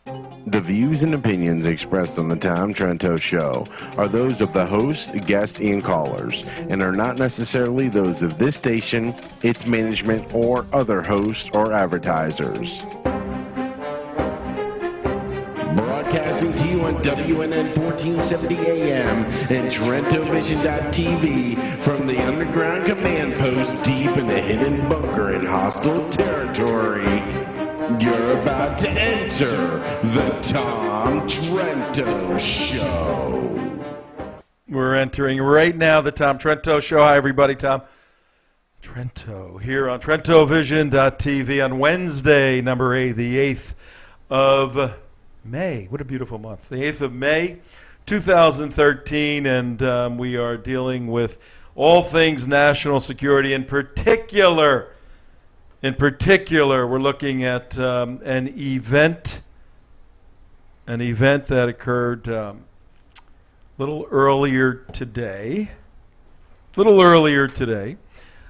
The views and opinions expressed on the Tom Trento Show are those of the host, guests, and callers, and are not necessarily those of this station, its management, or other hosts or advertisers. Broadcasting to you on WNN 1470 AM and TrentoVision.tv from the underground command post deep in a hidden bunker in hostile territory. You're about to enter the Tom Trento Show. We're entering right now the Tom Trento Show. Hi, everybody. Tom Trento here on TrentoVision.tv on Wednesday, number 8, the 8th of May. What a beautiful month. The 8th of May, 2013, and we are dealing with all things national security. In particular, we're looking at an event that occurred a little earlier today,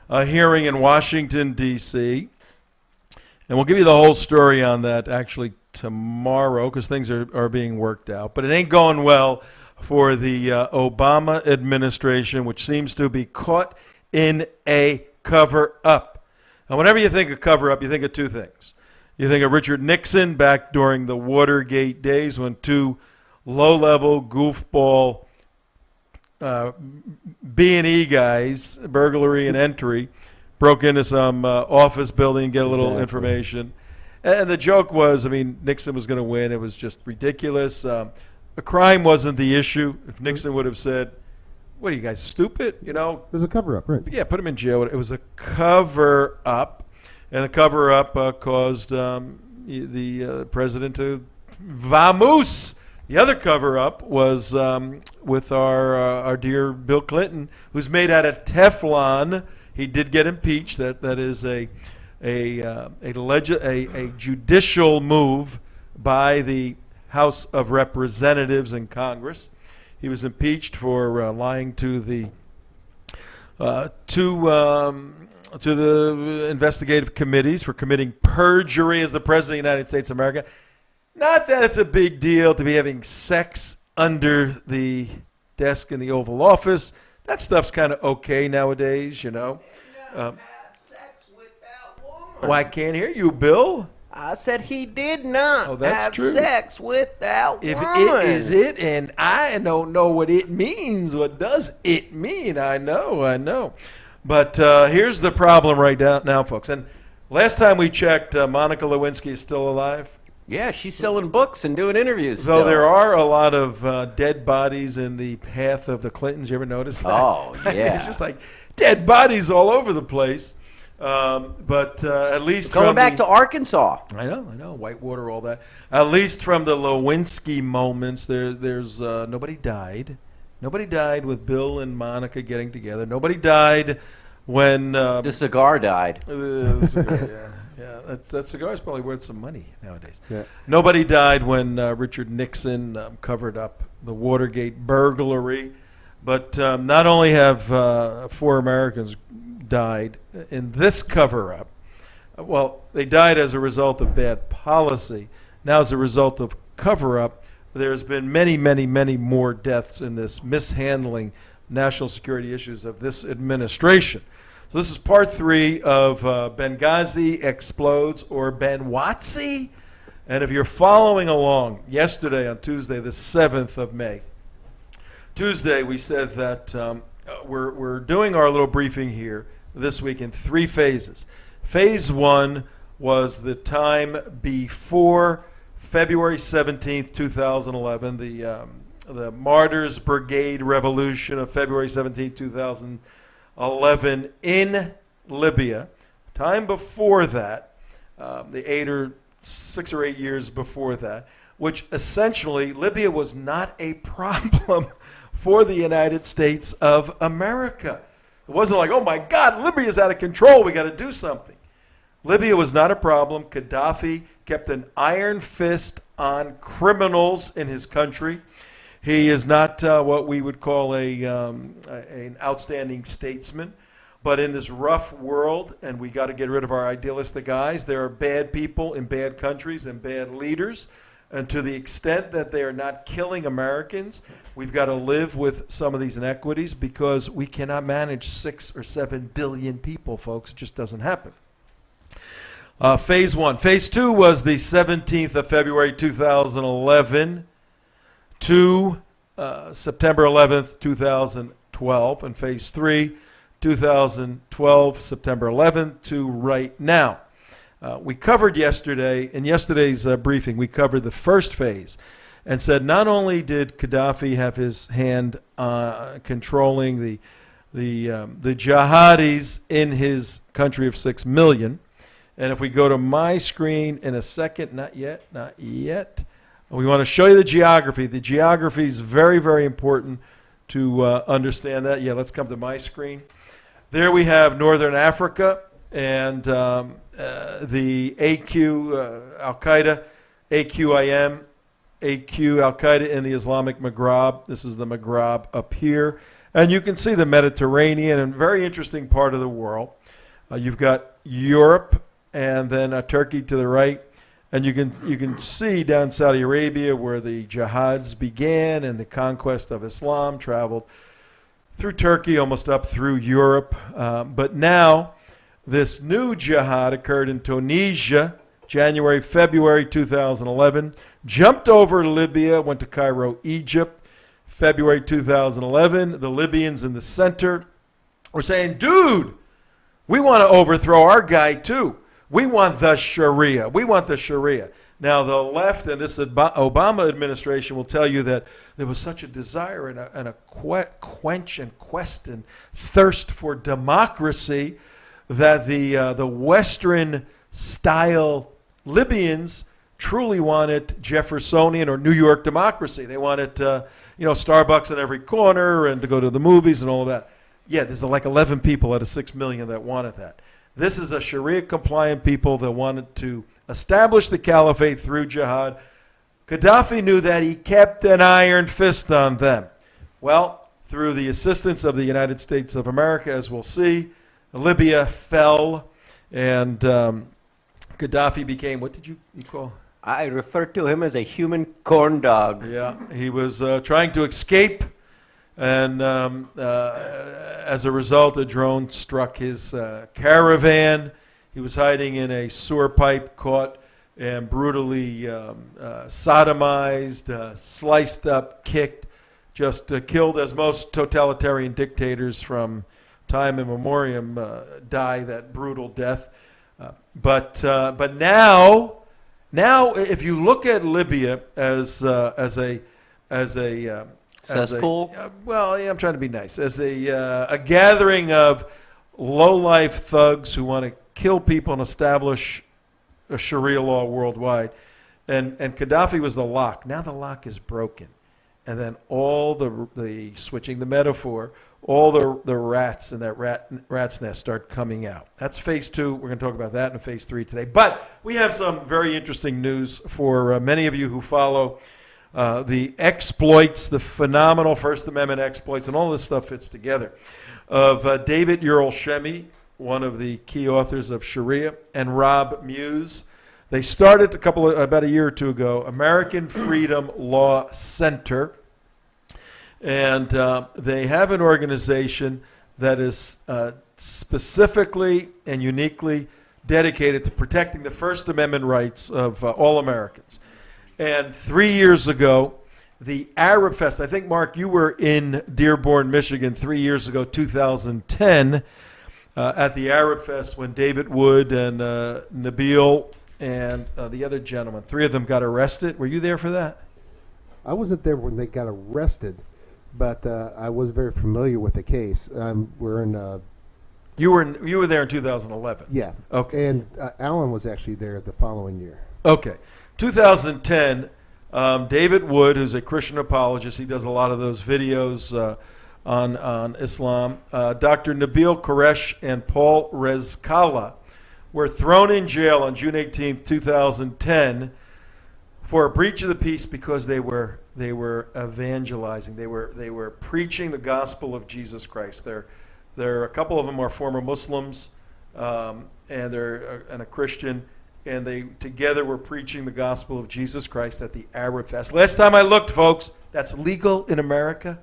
a hearing in Washington, D.C., and we'll give you the whole story on that actually tomorrow because things are being worked out. But it ain't going well for the Obama administration, which seems to be caught in a cover-up. And whenever you think of cover-up, you think of two things. You think of Richard Nixon back during the Watergate days when two low-level goofball B&E guys, burglary and entry, broke into some office building, get a little information. And the joke was, Nixon was going to win. It was just ridiculous. A crime wasn't the issue. If Nixon would have said, what are you guys, stupid? It was a cover-up, right? Yeah, put him in jail. It was a cover-up, and the cover-up caused the president to vamoose. The other cover-up was with our dear Bill Clinton, who's made out of Teflon. He did get impeached. That is a judicial move by the House of Representatives in Congress. He was impeached for lying to the investigative committees for committing perjury as the President of the United States of America. Not that it's a big deal to be having sex under the desk in the Oval Office. That stuff's kind of okay nowadays, Have sex with that woman. Oh, I can't hear you, Bill. I said he did not have true. sex with that If woman. it is it, and I don't know what it means. What does it mean? I know. But here's the problem right now, folks. And last time we checked, Monica Lewinsky is still alive. Yeah, she's selling books and doing interviews. Though still. there are a lot of dead bodies in the path of the Clintons. You ever notice that? Oh, yeah. It's just like dead bodies all over the place. But at least going back to Arkansas. I know, Whitewater, all that. At least from the Lewinsky moments, there's nobody died. Nobody died with Bill and Monica getting together. Nobody died when The cigar died. the cigar, yeah. That cigar is probably worth some money nowadays. Yeah. Nobody died when Richard Nixon covered up the Watergate burglary. But not only have 4 Americans died in this cover-up. Well, they died as a result of bad policy. Now, as a result of cover-up, there's been many, many, many more deaths in this mishandling national security issues of this administration. So this is part 3 of Benghazi Explodes, or Benghazi. And if you're following along, yesterday on Tuesday, the 7th of May, Tuesday, we said that we're doing our little briefing here this week in 3 phases. Phase 1 was the time before February 17th, 2011, the Martyrs Brigade Revolution of February 17th, 2011 in Libya. Time before that, the 6 or 8 years before that, which essentially Libya was not a problem for the United States of America. It wasn't like, oh my God, Libya's out of control, we got to do something. Libya was not a problem. Gaddafi kept an iron fist on criminals in his country. He is not what we would call an outstanding statesman. But in this rough world, and we got to get rid of our idealistic eyes, there are bad people in bad countries and bad leaders. And to the extent that they are not killing Americans, we've got to live with some of these inequities because we cannot manage 6 or 7 billion people, folks. It just doesn't happen. Phase 1. Phase 2 was the 17th of February 2011 to September 11th, 2012. And Phase 3, 2012, September 11th to right now. We covered yesterday, in yesterday's briefing, we covered the first phase and said not only did Gaddafi have his hand controlling the jihadis in his country of 6 million, and if we go to my screen in a second, not yet, we want to show you the geography. The geography is very, very important to understand that. Yeah, let's come to my screen. There we have Northern Africa and the AQ, Al-Qaeda, AQIM, AQ, Al-Qaeda in the Islamic Maghreb. This is the Maghreb up here. And you can see the Mediterranean, and very interesting part of the world. You've got Europe and then Turkey to the right. And you can see down Saudi Arabia where the jihads began and the conquest of Islam traveled through Turkey, almost up through Europe. But now this new jihad occurred in Tunisia, January, February 2011, jumped over Libya, went to Cairo, Egypt, February 2011. The Libyans in the center were saying, dude, we want to overthrow our guy too. We want the Sharia. We want the Sharia. Now, the left and this Obama administration will tell you that there was such a desire and a quench and quest and thirst for democracy that the Western-style Libyans truly wanted Jeffersonian or New York democracy. They wanted, Starbucks in every corner and to go to the movies and all of that. Yeah, there's like 11 people out of 6 million that wanted that. This is a Sharia-compliant people that wanted to establish the caliphate through jihad. Gaddafi knew that. He kept an iron fist on them. Well, through the assistance of the United States of America, as we'll see, Libya fell, and Gaddafi became, what did you call? I refer to him as a human corn dog. Yeah, he was trying to escape, and as a result, a drone struck his caravan. He was hiding in a sewer pipe, caught and brutally sodomized, sliced up, kicked, just killed, as most totalitarian dictators from time immemorial die that brutal death. But now, if you look at Libya as a cesspool. I'm trying to be nice. As a gathering of low-life thugs who want to kill people and establish a Sharia law worldwide, and Gaddafi was the lock. Now the lock is broken, and then all the switching the metaphor, all the rats in that rat's nest start coming out. That's phase 2. We're going to talk about that in phase 3 today. But we have some very interesting news for many of you who follow the exploits, the phenomenal First Amendment exploits, and all this stuff fits together, of David Yerushalmi, one of the key authors of Sharia, and Rob Muse. They started about a year or two ago, American Freedom Law Center, and they have an organization that is specifically and uniquely dedicated to protecting the First Amendment rights of all Americans. And 3 years ago, the Arab Fest, I think, Mark, you were in Dearborn, Michigan 3 years ago, 2010, at the Arab Fest when David Wood and Nabil and the other gentleman, 3 of them got arrested. Were you there for that? I wasn't there when they got arrested, but I was very familiar with the case. We're in. You were there in 2011. Yeah. Okay. And Alan was actually there the following year. Okay. 2010, David Wood, who's a Christian apologist, he does a lot of those videos on Islam. Dr. Nabil Quresh and Paul Rezkala were thrown in jail on June 18th, 2010 for a breach of the peace because they were evangelizing. They were preaching the gospel of Jesus Christ. A couple of them are former Muslims, and a Christian. and they together were preaching the gospel of Jesus Christ at the Arab Fest. Last time I looked, folks, that's legal in America,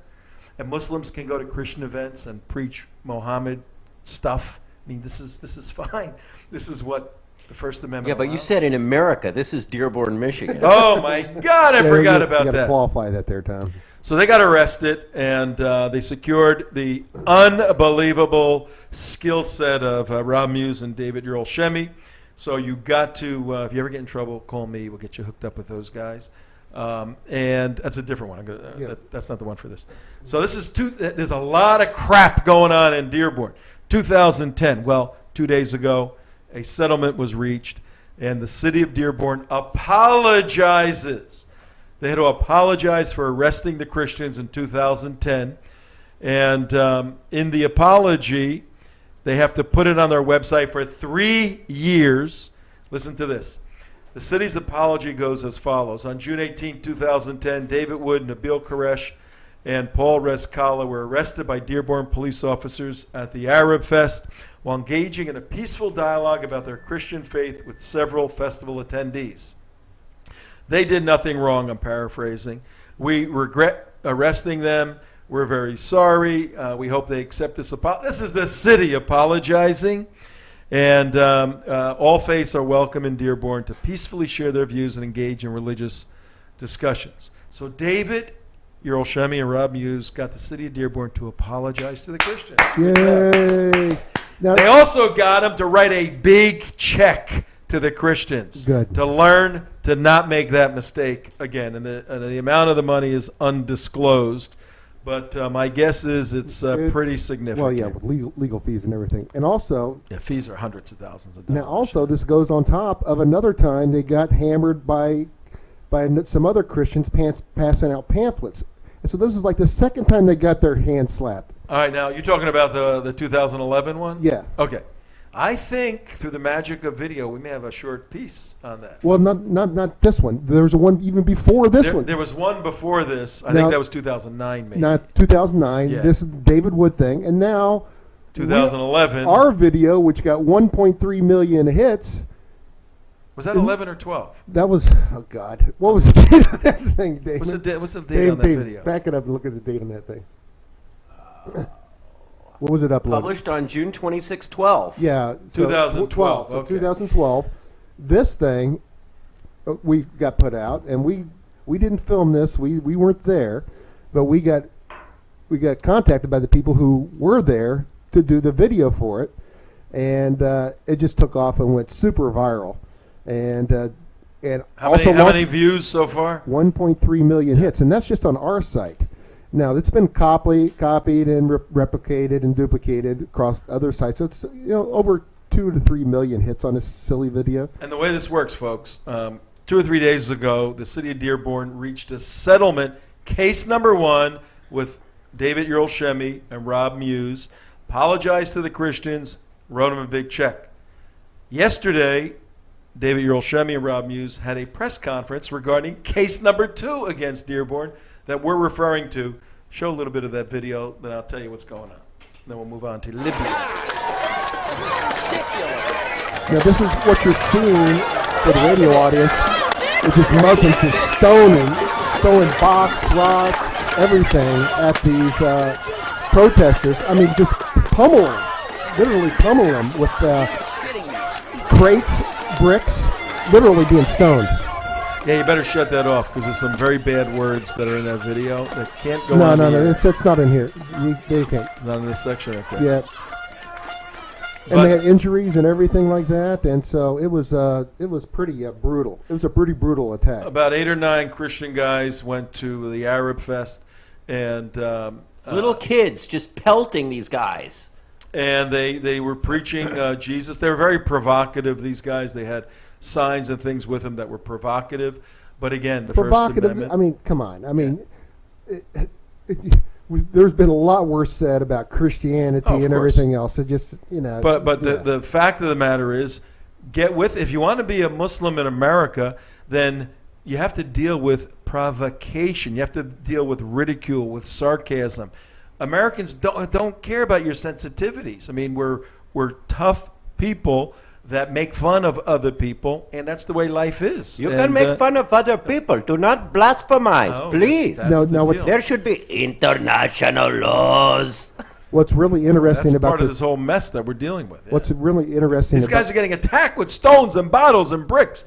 and Muslims can go to Christian events and preach Mohammed stuff. I mean, this is fine. This is what the First Amendment Yeah, but you allows. said in America. This is Dearborn, Michigan. Oh my God, I forgot about You got to that. qualify that there, Tom. So they got arrested, and they secured the unbelievable skill set of Rob Muse and David Yerol-Shemy. So you got to, if you ever get in trouble, call me. We'll get you hooked up with those guys. And that's a different one. That's not the one for this. So this is there's a lot of crap going on in Dearborn. 2010, well, 2 days ago, a settlement was reached, and the city of Dearborn apologizes. They had to apologize for arresting the Christians in 2010. And in the apology, they have to put it on their website for 3 years. Listen to this. The city's apology goes as follows. On June 18, 2010, David Wood, Nabil Quresh, and Paul Rescala were arrested by Dearborn police officers at the Arab Fest while engaging in a peaceful dialogue about their Christian faith with several festival attendees. They did nothing wrong, I'm paraphrasing. We regret arresting them. We're very sorry. We hope they accept this apology. This is the city apologizing. And all faiths are welcome in Dearborn to peacefully share their views and engage in religious discussions. So David Yerol-Shemy and Rob Muse got the city of Dearborn to apologize to the Christians. Yay! Now, They also got them to write a big check to the Christians Good. to learn to not make that mistake again. And the amount of the money is undisclosed. But my guess is it's pretty significant. Well, yeah, with legal fees and everything. And also, Yeah, fees are hundreds of thousands of dollars. now also this goes on top of another time they got hammered by some other Christians passing out pamphlets. And so this is like the second time they got their hands slapped. All right, now you're talking about the 2011 one? Yeah. Okay. I think through the magic of video, we may have a short piece on that. Well, not this one. There was one even before this one. There was one before this. I Now- think that was 2009, maybe. Not 2009. Yeah. This is the David Wood thing. And now 2011. our video, which got 1.3 million hits, Was that 11 or 12? that was, oh God. What was the date on that thing, Dave? What's the date on that Dave, video? back it up and look at the date on that thing. What was it uploaded? Published on June 26, 12. Yeah. So 2012, So okay. 2012. This thing, we got put out, and we didn't film this. We weren't there, but we got contacted by the people who were there to do the video for it, and it just took off and went super viral, and How also many launched views so far? 1.3 million hits, and that's just on our site. Now it's been copied and replicated and duplicated across other sites. So it's over 2 to 3 million hits on this silly video. And the way this works, folks, 2 or 3 days ago, the city of Dearborn reached a settlement, case number 1, with David Yerol-Shemy and Rob Muse, apologized to the Christians, wrote them a big check. Yesterday, David Yerol-Shemy and Rob Muse had a press conference regarding case number 2 against Dearborn that we're referring to. Show a little bit of that video, then I'll tell you what's going on. Then we'll move on to Libya. Now this is what you're seeing for the radio audience, which is Muslim just throwing box, rocks, everything at these protesters. I mean, just literally pummeling them with crates, bricks, literally being stoned. Yeah, you better shut that off because there's some very bad words that are in that video that can't go No, on the air. it's not in here. They can't. Not in this section, okay. Yeah. And But- they had injuries and everything like that, and so it was pretty brutal. It was a pretty brutal attack. About 8 or 9 Christian guys went to the Arab Fest, and Little kids just pelting these guys. and they were preaching Jesus. They were very provocative. These guys, they had signs and things with them that were provocative. But again, the First Provocative. Amendment. I mean, come on. I mean, there's been a lot worse said about Christianity Oh, of and course. everything else. It just But yeah. the fact of the matter is, if you want to be a Muslim in America, then you have to deal with provocation. You have to deal with ridicule, with sarcasm. Americans don't care about your sensitivities. I mean, we're tough people that make fun of other people, and that's the way life is. You can make fun of other people. Do not blasphemize, No, please. that's the deal. There should be international laws. What's really interesting That's about part of this whole mess that we're dealing with. What's really interesting These guys are getting attacked with stones and bottles and bricks.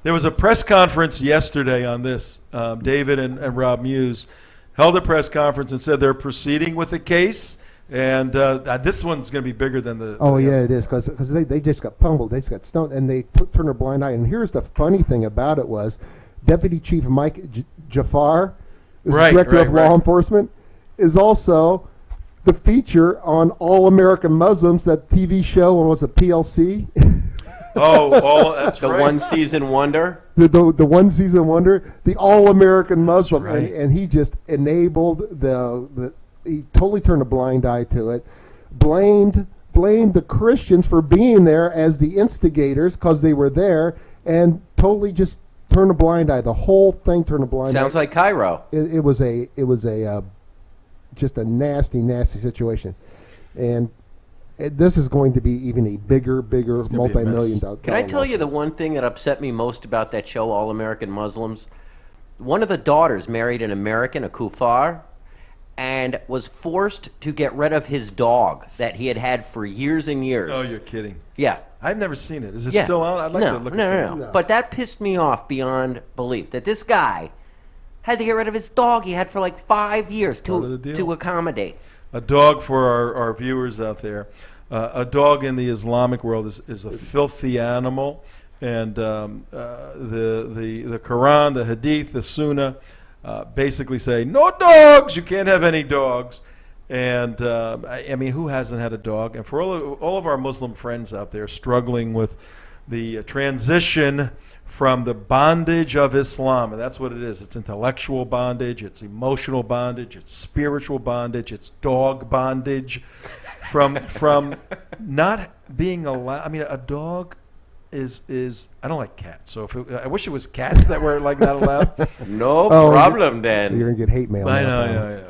There was a press conference yesterday on this. David and Rob Muse held a press conference and said they're proceeding with the case. And this one's going to be bigger than the... Oh, yeah, it is, because they just got pummeled. They just got stoned, and they turned a blind eye. And here's the funny thing about it was Deputy Chief Mike Jafar, who's Director of Law Enforcement, is also the feature on All American Muslims, that TV show, and was it TLC? That's the right. one season wonder. The one season wonder, the All American Muslim, right. and he just enabled he totally turned a blind eye to it, blamed the Christians for being there as the instigators because they were there, and totally just turned a blind eye. The whole thing turned a blind eye. Sounds like Cairo. It was just a nasty situation, and this is going to be even a bigger multi-million dollar. Can I tell you the one thing that upset me most about that show, All American Muslims? One of the daughters married an American, a kuffar, and was forced to get rid of his dog that he had for years and years. Oh, you're kidding. Yeah. I've never seen it. Is it still on? I'd like to look at it. No. But that pissed me off beyond belief, that this guy had to get rid of his dog he had for like 5 years to accommodate. A dog, for our viewers out there, a dog in the Islamic world is a filthy animal. And the Quran, the Hadith, the Sunnah, basically say, no dogs, you can't have any dogs. And I mean, who hasn't had a dog? And for all of our Muslim friends out there struggling with the transition from the bondage of Islam, and that's what it is. It's intellectual bondage, it's emotional bondage, it's spiritual bondage, it's dog bondage. From not being allowed. I mean, a dog is I don't like cats, so I wish it was cats that were like not allowed. No problem, Dan. You're gonna get hate mail. I know.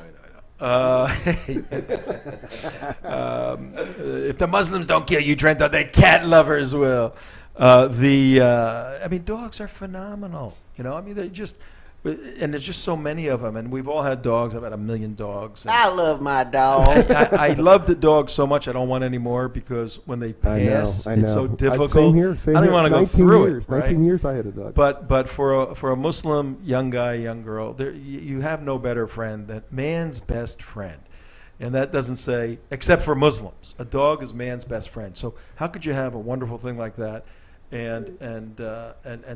If the Muslims don't kill you, Trento, the cat lovers will. I mean, dogs are phenomenal. You know, I mean, they just, and there's just so many of them, and we've all had dogs. I've had 1 million dogs. I love my dog. I love the dogs so much I don't want any more, because when they pass, I know. it's so difficult. Same here. I don't even want to go through it. Right? 19 years I had a dog. But for a Muslim young guy, young girl, you have no better friend than man's best friend. And that doesn't say, except for Muslims, a dog is man's best friend. So how could you have a wonderful thing like that and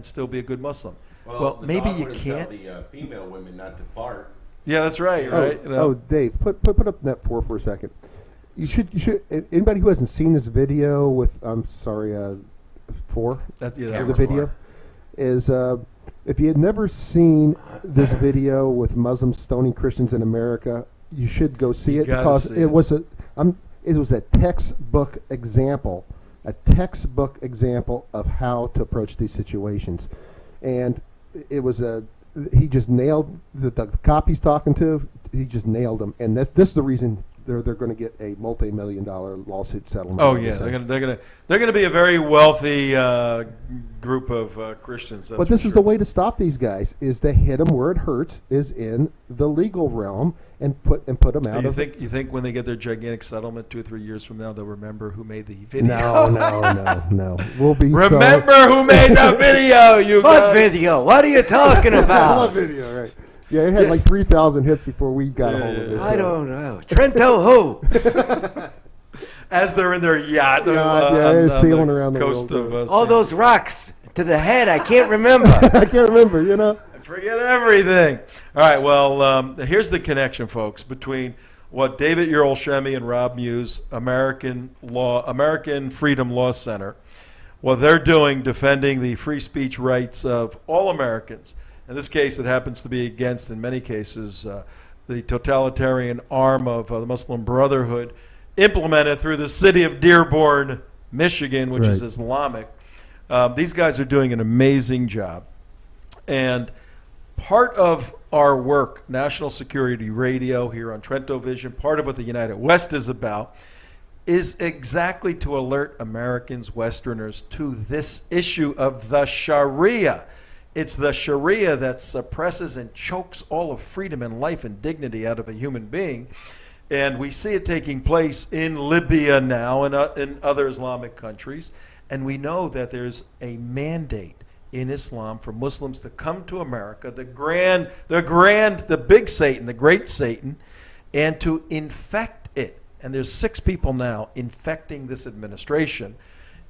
still be a good Muslim? Well, maybe you can't. Tell the female women not to fart. Yeah, that's right. Right. Dave, put up net 4 for a second. You should. Anybody who hasn't seen this video with, 4. The video is if you had never seen this video with Muslims stoning Christians in America, you should go see it, because it was a textbook example of how to approach these situations, and it was he just nailed the cop he's talking to. He just nailed them, and this is the reason they're going to get a multi-million-dollar lawsuit settlement. Oh yeah, they're going to be a very wealthy group of Christians. But this is the way to stop these guys: is to hit them where it hurts, is in the legal realm, and put them out. You think when they get their gigantic settlement 2 or 3 years from now, they'll remember who made the video? No. We'll be remember who made the video. You what guys. video? What are you talking about? What video? Right. Yeah, it had like 3,000 hits before we got a hold of it. I don't know. Trento who? As they're in their yacht, sailing around the coast world. of all those rocks to the head. I can't remember. I can't remember. You know. I forget everything. All right. Well, here's the connection, folks, between what David Yerol-Shemi and Rob Muse, American Freedom Law Center, what they're doing defending the free speech rights of all Americans. In this case, it happens to be against, in many cases, the totalitarian arm of the Muslim Brotherhood, implemented through the city of Dearborn, Michigan, which is Islamic. These guys are doing an amazing job. And part of our work, National Security Radio here on TrentoVision, part of what the United West is about, is exactly to alert Americans, Westerners, to this issue of the Sharia. It's the Sharia that suppresses and chokes all of freedom and life and dignity out of a human being. And we see it taking place in Libya now and in other Islamic countries. And we know that there's a mandate in Islam for Muslims to come to America, the big Satan, the great Satan, and to infect it. And there's 6 people now infecting this administration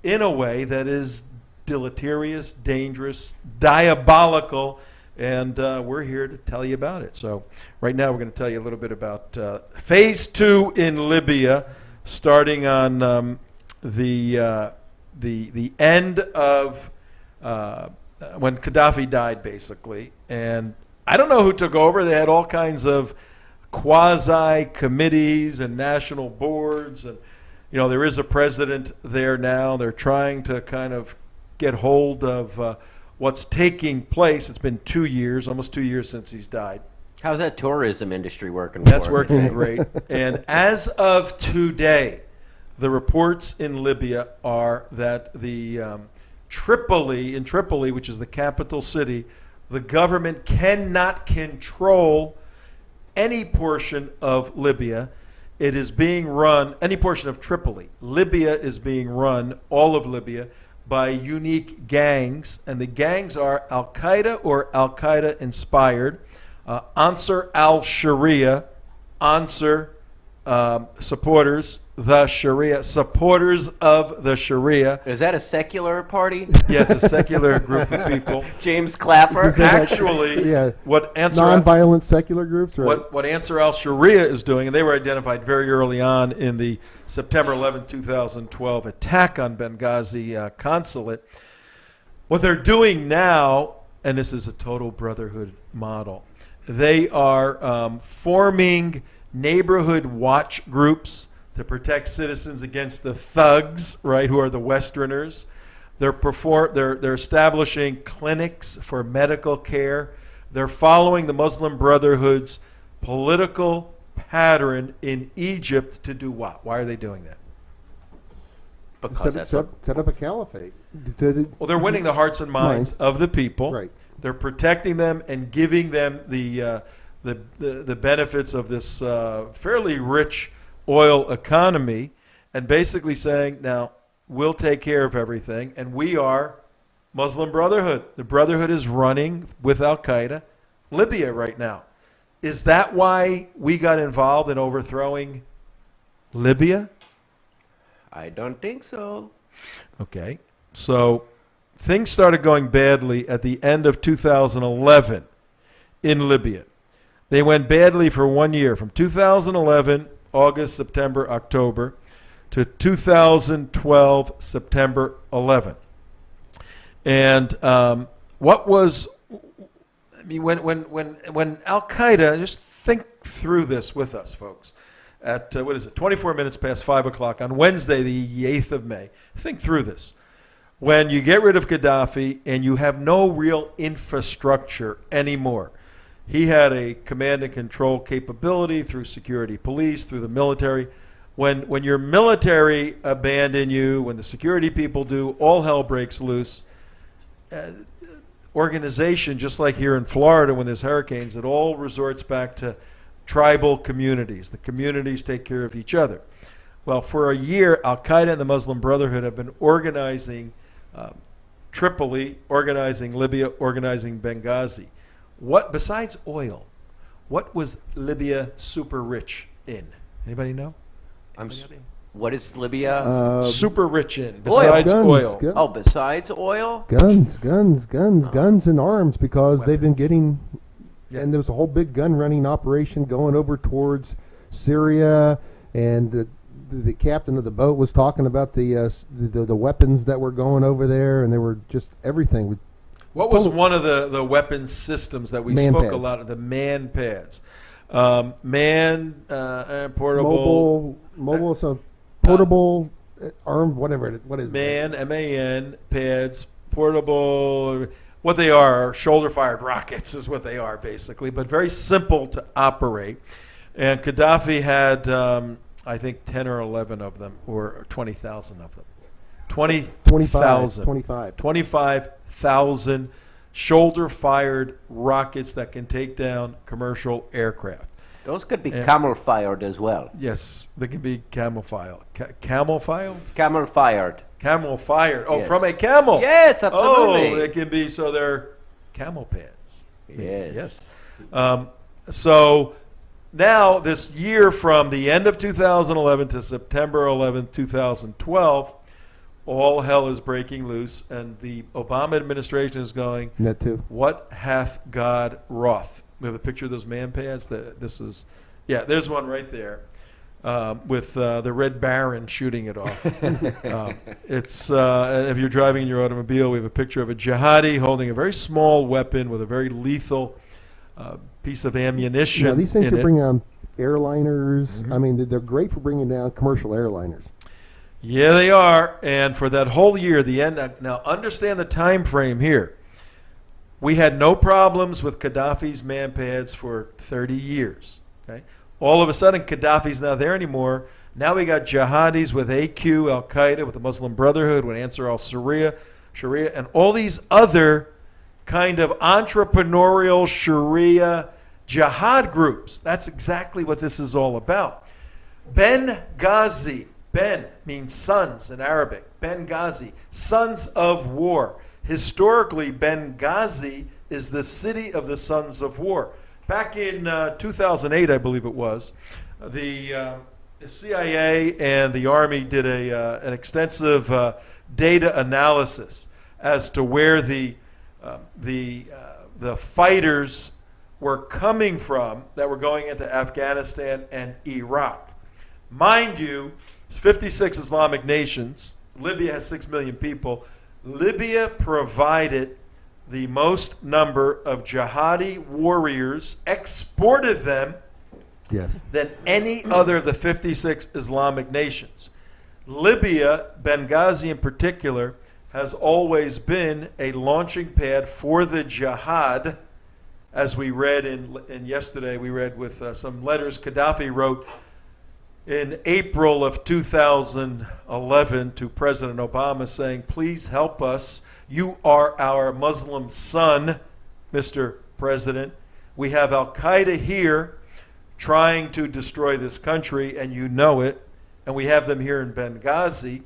in a way that is deleterious, dangerous, diabolical, and we're here to tell you about it. So right now we're going to tell you a little bit about phase 2 in Libya, starting on the end of when Gaddafi died, basically. And I don't know who took over. They had all kinds of quasi-committees and national boards, and there is a president there now. They're trying to kind of get hold of what's taking place. It's been 2 years, almost 2 years since he's died. How's that tourism industry working? That's working great. And as of today, the reports in Libya are that the Tripoli, which is the capital city, the government cannot control any portion of Libya. It is being run, any portion of Tripoli. Libya is being run, all of Libya, by unique gangs, and the gangs are Al-Qaeda or Al-Qaeda inspired, Ansar al-Sharia, Ansar supporters, the Sharia, supporters of the Sharia. Is that a secular party? Yeah, it's a secular group of people. James Clapper? Actually, Yeah. what Ansar Non-violent secular groups, right? what Ansar al-Sharia is doing, and they were identified very early on in the September 11, 2012 attack on Benghazi consulate. What they're doing now, and this is a total brotherhood model, they are forming neighborhood watch groups to protect citizens against the thugs, right, who are the Westerners. They're establishing clinics for medical care. They're following the Muslim Brotherhood's political pattern in Egypt to do what? Why are they doing that? Because Set up a caliphate. Well, they're winning the hearts and minds of the people. Right. They're protecting them and giving them the benefits of this fairly rich oil economy, and basically saying, now, we'll take care of everything, and we are Muslim Brotherhood. The Brotherhood is running with Al-Qaeda Libya right now. Is that why we got involved in overthrowing Libya? I don't think so. Okay. So things started going badly at the end of 2011 in Libya. They went badly for 1 year, from 2011, August, September, October, to 2012, September 11. And what was, I mean, when Al-Qaeda, just think through this with us, folks, at, 24 minutes past 5 o'clock on Wednesday, the 8th of May. Think through this. When you get rid of Gaddafi and you have no real infrastructure anymore. He had a command and control capability through security police, through the military. When your military abandon you, when the security people do, all hell breaks loose. Organization, just like here in Florida when there's hurricanes, it all resorts back to tribal communities. The communities take care of each other. Well, for a year, Al-Qaeda and the Muslim Brotherhood have been organizing Tripoli, organizing Libya, organizing Benghazi. What, besides oil, what was Libya super rich in? Anybody know? What is Libya? Super rich in, besides oil. Besides oil? Guns and arms, because they've been Weapons. getting, Yeah. and there was a whole big gun running operation going over towards Syria, and the captain of the boat was talking about the weapons that were going over there, and they were just everything. What was one of the weapons systems that we Man spoke pads. a lot of? The man pads. Portable. Mobile, so portable, armed, whatever it is. What is Man, M-A-N, pads, portable. What they are shoulder-fired rockets is what they are, basically, but very simple to operate. And Gaddafi had I think 10 or 11 of them, or 20,000 of them. 20,000. 25,000 shoulder-fired rockets that can take down commercial aircraft. Those could be camel-fired as well. Yes, they can be camel-fired. Camel-fired? Camel-fired. Camel-fired. Oh, Yes. from a camel. Yes, absolutely. Oh, it can be, so they're camel pads. Yes. So now this year, from the end of 2011 to September 11th, 2012, all hell is breaking loose, and the Obama administration is going, That too. what hath God wrought? We have a picture of those man pads. There's one right there with the Red Baron shooting it off. And if you're driving in your automobile, we have a picture of a jihadi holding a very small weapon with a very lethal piece of ammunition. Yeah, these things in are it. bringing down airliners. I mean, they're great for bringing down commercial airliners. Yeah, they are. And for that whole year, the end. Now, understand the time frame here. We had no problems with Gaddafi's man pads for 30 years. Okay, all of a sudden, Gaddafi's not there anymore. Now we got jihadis with AQ, Al Qaeda, with the Muslim Brotherhood, with Ansar al-Sharia, and all these other kind of entrepreneurial Sharia jihad groups. That's exactly what this is all about. Benghazi. Ben means sons in Arabic. Benghazi, sons of war. Historically, Benghazi is the city of the sons of war. Back in 2008, I believe it was, the CIA and the Army did an extensive data analysis as to where the fighters were coming from that were going into Afghanistan and Iraq. Mind you, it's 56 Islamic nations. Libya has 6 million people. Libya provided the most number of jihadi warriors, exported them, than any other of the 56 Islamic nations. Libya, Benghazi in particular, has always been a launching pad for the jihad. As we read in yesterday, we read with some letters Gaddafi wrote in April of 2011 to President Obama saying, please help us. You are our Muslim son, Mr. President. We have Al Qaeda here trying to destroy this country, and you know it. And we have them here in Benghazi.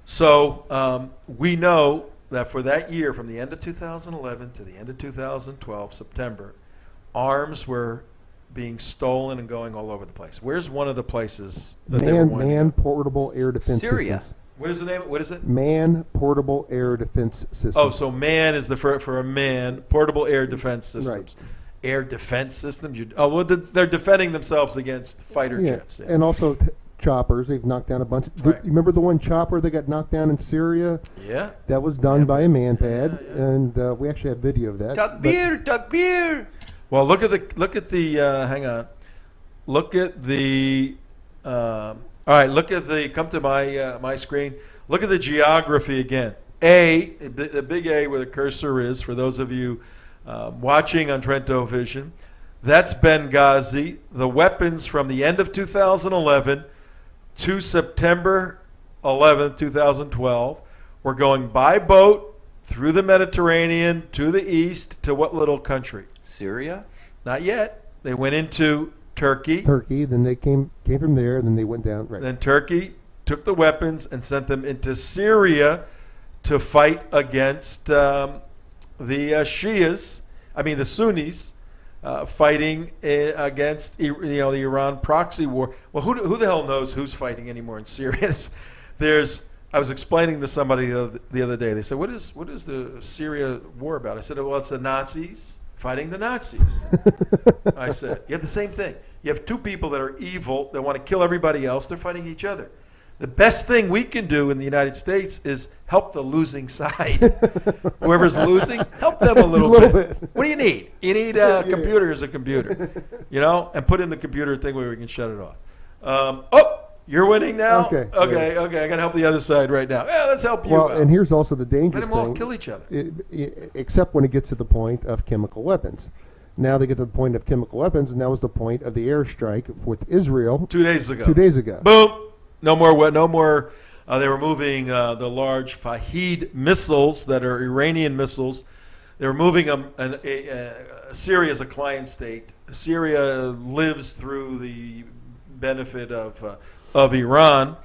So we know that for that year, from the end of 2011 to the end of 2012, September, arms were being stolen and going all over the place. Where's one of the places that they were wanting? Man-portable air defense Syria. systems. What is the name? What is it? Man-portable air defense systems. Oh, so man is the for a man, portable air defense systems. Right. Air defense systems? Well, they're defending themselves against fighter jets. Yeah. And also choppers. They've knocked down a bunch. Right. You remember the one chopper that got knocked down in Syria? Yeah. That was done by a man pad, and we actually have video of that. Takbir. Well, look at the hang on. Look at the all right, look at the come to my screen. Look at the geography again. The big A where the cursor is for those of you watching on TrentoVision. That's Benghazi. The weapons from the end of 2011 to September 11th, 2012 were going by boat through the Mediterranean to the east to what little country? Syria? Not yet. They went into Turkey. Then they came from there, then they went down. Right. Then Turkey took the weapons and sent them into Syria to fight against the Shias. I mean the Sunnis, fighting against the Iran proxy war. Well, who the hell knows who's fighting anymore in Syria? I was explaining to somebody the other day. They said, "What is the Syria war about?" I said, "Well, it's the Nazis fighting the Nazis." I said, "You have the same thing. You have two people that are evil that want to kill everybody else. They're fighting each other. The best thing we can do in the United States is help the losing side. Whoever's losing, help them a little bit. What do you need? You need a computer as a computer, and put in the computer thing where we can shut it off." You're winning now? Okay. I got to help the other side right now. Yeah, let's help you Well, out. and here's also the dangerous Let them all thing. kill each other. Except when it gets to the point of chemical weapons. Now they get to the point of chemical weapons, and that was the point of the airstrike with Israel 2 days ago. 2 days ago. Boom. No more. No more. They were moving the large Fahid missiles that are Iranian missiles. They were moving them. Syria is a client state. Syria lives through the benefit of Iran,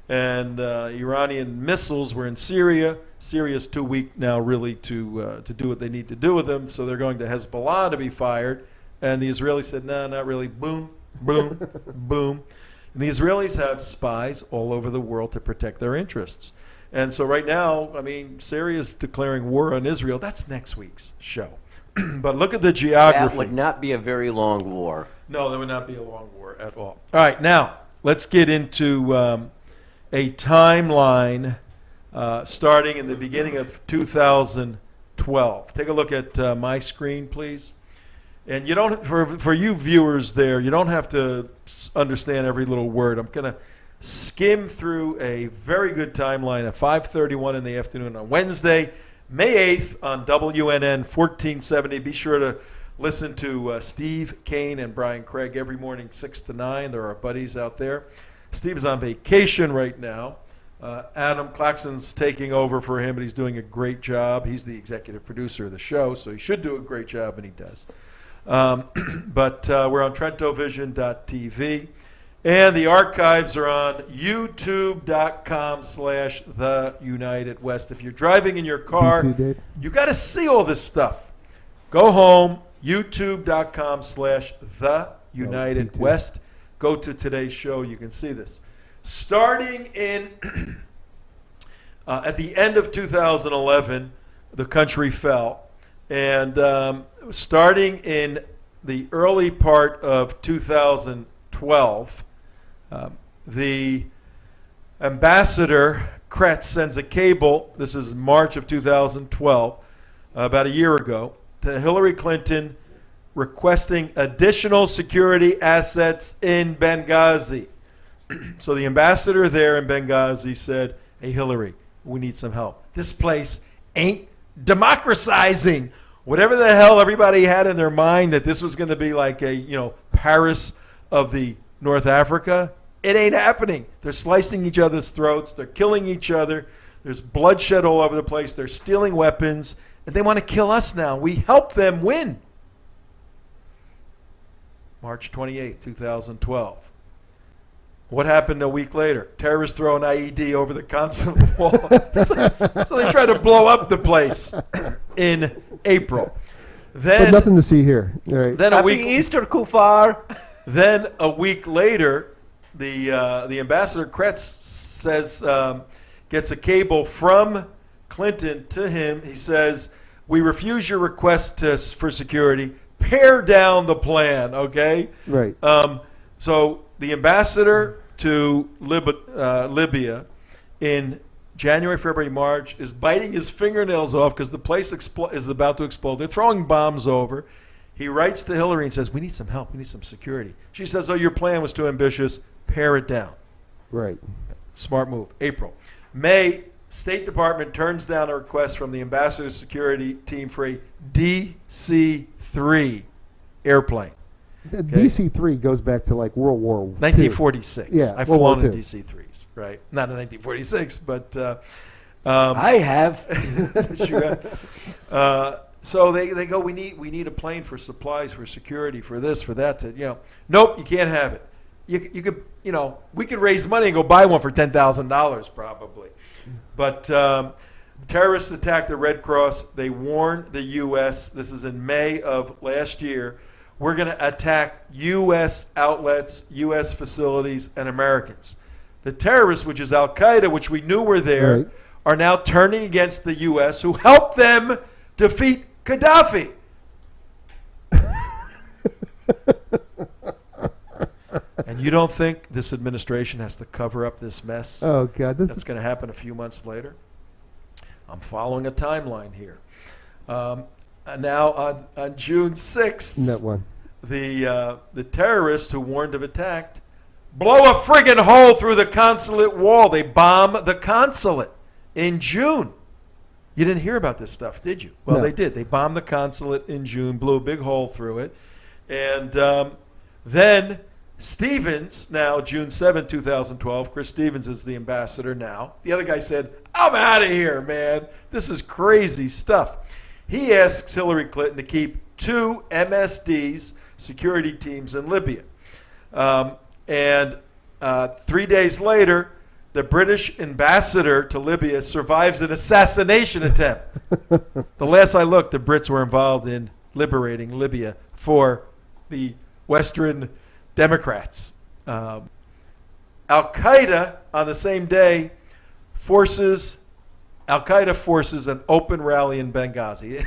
and Iranian missiles were in Syria. Syria's too weak now, really, to do what they need to do with them. So they're going to Hezbollah to be fired, and the Israelis said, "No, not really." Boom, boom, boom. And the Israelis have spies all over the world to protect their interests. And so right now, I mean, Syria's declaring war on Israel. That's next week's show. But look at the geography. That would not be a very long war. No, that would not be a long war at all. All right, now let's get into a timeline starting in the beginning of 2012. Take a look at my screen, please. And you don't, for you viewers there, you don't have to understand every little word. I'm going to skim through a very good timeline at 5:31 in the afternoon on Wednesday, May 8th on WNN 1470. Be sure to listen to Steve Kane and Brian Craig every morning, 6 to 9. There are buddies out there. Steve is on vacation right now. Adam Claxton's taking over for him, but he's doing a great job. He's the executive producer of the show, so he should do a great job, and he does. But we're on TrentoVision.tv. And the archives are on youtube.com/TheUnitedWest. If you're driving in your car, you got to see all this stuff. Go home, youtube.com/TheUnitedWest. Go to today's show. You can see this. Starting in at the end of 2011, the country fell. And starting in the early part of 2012, the ambassador, Kretz, sends a cable, this is March of 2012, about a year ago, to Hillary Clinton requesting additional security assets in Benghazi. So the ambassador there in Benghazi said, "Hey, Hillary, we need some help. This place ain't democratizing." Whatever the hell everybody had in their mind that this was going to be like a, Paris of the North Africa, it ain't happening. They're slicing each other's throats. They're killing each other. There's bloodshed all over the place. They're stealing weapons, and they want to kill us now. We help them win. March 28, 2012. What happened a week later? Terrorists throw an IED over the consulate wall. So they try to blow up the place in April. Then, but nothing to see here. All right. Then Happy Easter, Kufar. Then a week later, the ambassador Kretz says, gets a cable from Clinton to him. He says, "We refuse your request for security. Pare down the plan." Okay. Right. So the ambassador to Libya in January, February, March is biting his fingernails off because the place is about to explode. They're throwing bombs over. He writes to Hillary and says, "We need some help. We need some security." She says, "Oh, your plan was too ambitious. Pare it down." Right. Smart move. April. May, State Department turns down a request from the ambassador's security team for a DC-3 airplane. The DC-3 goes back to like World War II. 1946. Yeah, I've World War flown in II. DC-3s, right? Not in 1946, but... I have. Sure. So they go, we need a plane for supplies, for security, for this, for that. Nope, you can't have it. You could, we could raise money and go buy one for $10,000 probably. But terrorists attacked the Red Cross. They warned the U.S. This is in May of last year. We're going to attack U.S. outlets, U.S. facilities, and Americans. The terrorists, which is Al-Qaeda, which we knew were there, Right. are now turning against the U.S., who helped them defeat Gaddafi. And you don't think this administration has to cover up this mess? Oh, God. That's going to happen a few months later? I'm following a timeline here. Now, on June 6th, that one. the terrorists who warned of attack blow a friggin' hole through the consulate wall. They bomb the consulate in June. You didn't hear about this stuff, did you? Well, No. they did. They bombed the consulate in June, blew a big hole through it. And then Stevens, now June 7, 2012, Chris Stevens is the ambassador now. The other guy said, I'm out of here, man. This is crazy stuff. He asks Hillary Clinton to keep 2 MSDs, security teams in Libya. And 3 days later, the British ambassador to Libya survives an assassination attempt. The last I looked, the Brits were involved in liberating Libya for the Western Democrats. Al-Qaeda, on the same day, Al-Qaeda forces an open rally in Benghazi.